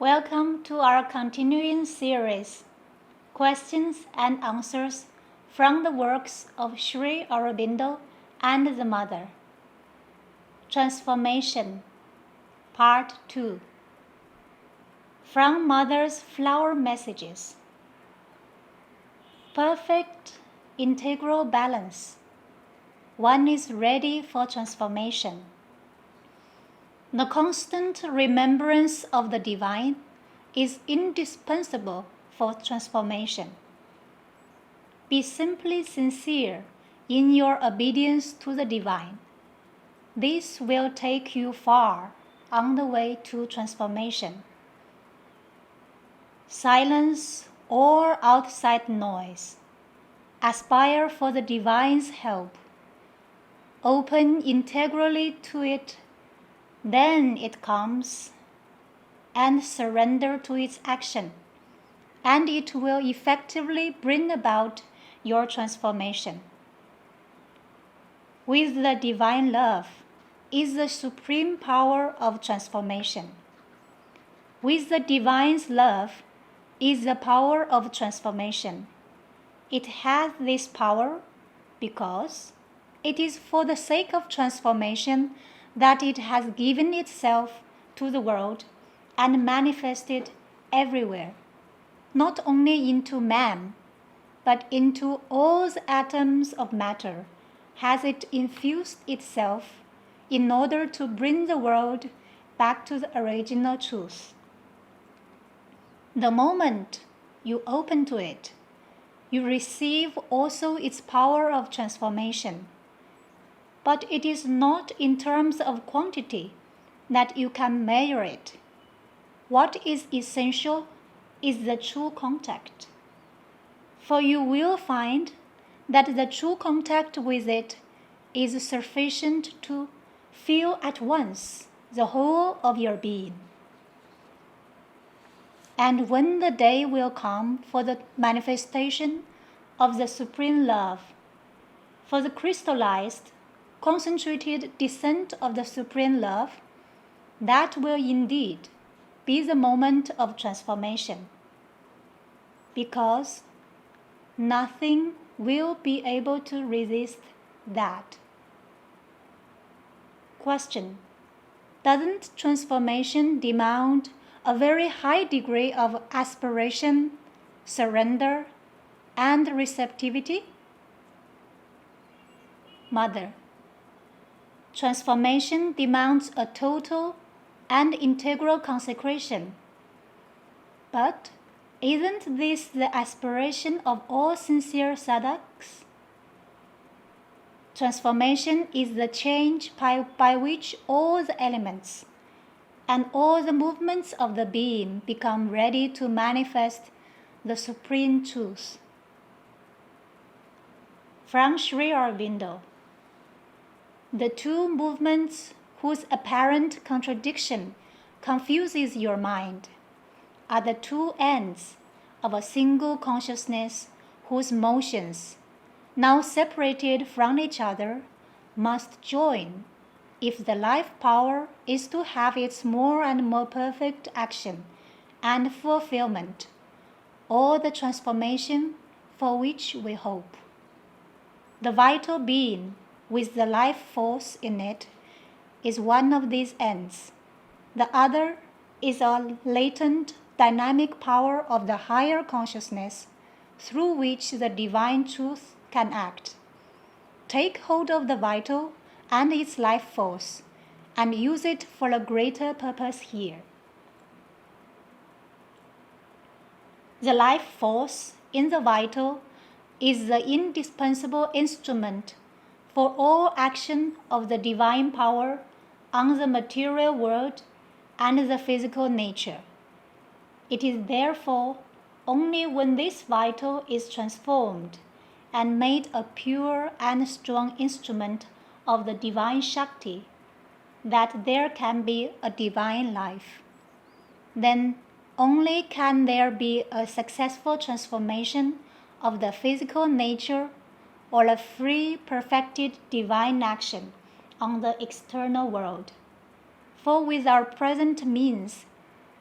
Welcome to our continuing series, Questions and Answers from the works of Sri Aurobindo and the Mother. Transformation, Part 2. From Mother's Flower Messages. Perfect integral balance. One is ready for transformation. The constant remembrance of the divine is indispensable for transformation. Be simply sincere in your obedience to the divine. This will take you far on the way to transformation. Silence all outside noise. Aspire for the divine's help. Open integrally to it. Then it comes, and surrender to its action, and it will effectively bring about your transformation. With the divine love is the supreme power of transformation. With the divine's love is the power of transformation. It has this power because it is for the sake of transformation that it has given itself to the world and manifested everywhere, not only into man, but into all the atoms of matter has it infused itself in order to bring the world back to the original truth. The moment you open to it, you receive also its power of transformation. But it is not in terms of quantity that you can measure it. What is essential is the true contact. For you will find that the true contact with it is sufficient to fill at once the whole of your being. And when the day will come for the manifestation of the supreme love, for the crystallized, concentrated descent of the supreme love, that will indeed be the moment of transformation, because nothing will be able to resist that. Question: doesn't transformation demand a very high degree of aspiration, surrender, and receptivity? Mother: transformation demands a total and integral consecration. But isn't this the aspiration of all sincere sadhaks? Transformation is the change by which all the elements and all the movements of the being become ready to manifest the supreme truth. From Sri Aurobindo. The two movements whose apparent contradiction confuses your mind are the two ends of a single consciousness whose motions, now separated from each other, must join if the life power is to have its more and more perfect action and fulfillment, or the transformation for which we hope. The vital being with the life force in it is one of these ends. The other is a latent dynamic power of the higher consciousness through which the divine truth can act. Take hold of the vital and its life force and use it for a greater purpose here. The life force in the vital is the indispensable instrument for all action of the divine power on the material world and the physical nature. It is therefore only when this vital is transformed and made a pure and strong instrument of the divine Shakti that there can be a divine life. Then only can there be a successful transformation of the physical nature or a free, perfected divine action on the external world. For with our present means,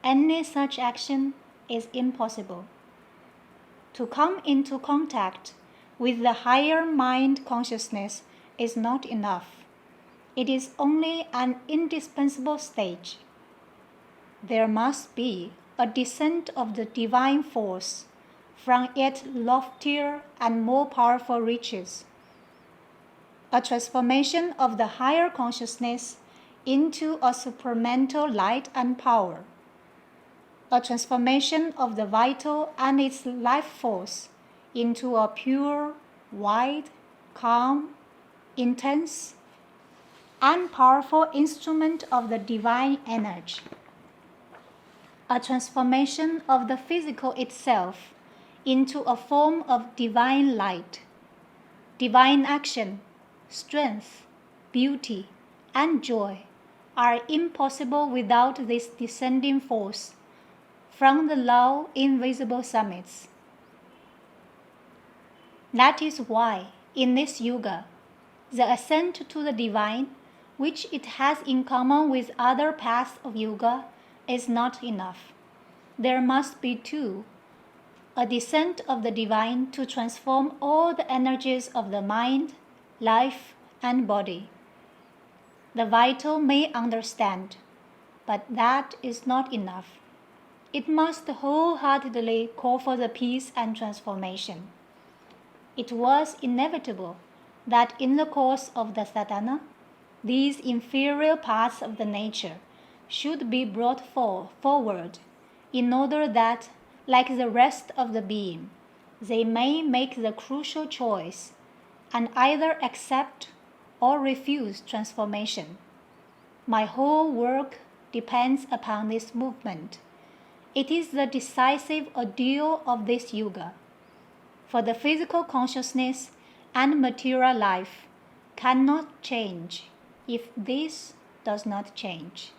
any such action is impossible. To come into contact with the higher mind consciousness is not enough. It is only an indispensable stage. There must be a descent of the divine force from yet loftier and more powerful reaches, a transformation of the higher consciousness into a supramental light and power, a transformation of the vital and its life force into a pure, wide, calm, intense, and powerful instrument of the divine energy, a transformation of the physical itself into a form of divine light. Divine action, strength, beauty, and joy are impossible without this descending force from the low, invisible summits. That is why, in this yuga, the ascent to the divine, which it has in common with other paths of yoga, is not enough. There must be too a descent of the divine to transform all the energies of the mind, life, and body. The vital may understand, but that is not enough. It must wholeheartedly call for the peace and transformation. It was inevitable that in the course of the sadhana, these inferior parts of the nature should be brought forward in order that, like the rest of the being, they may make the crucial choice and either accept or refuse transformation. My whole work depends upon this movement. It is the decisive ordeal of this yuga. For the physical consciousness and material life cannot change if this does not change.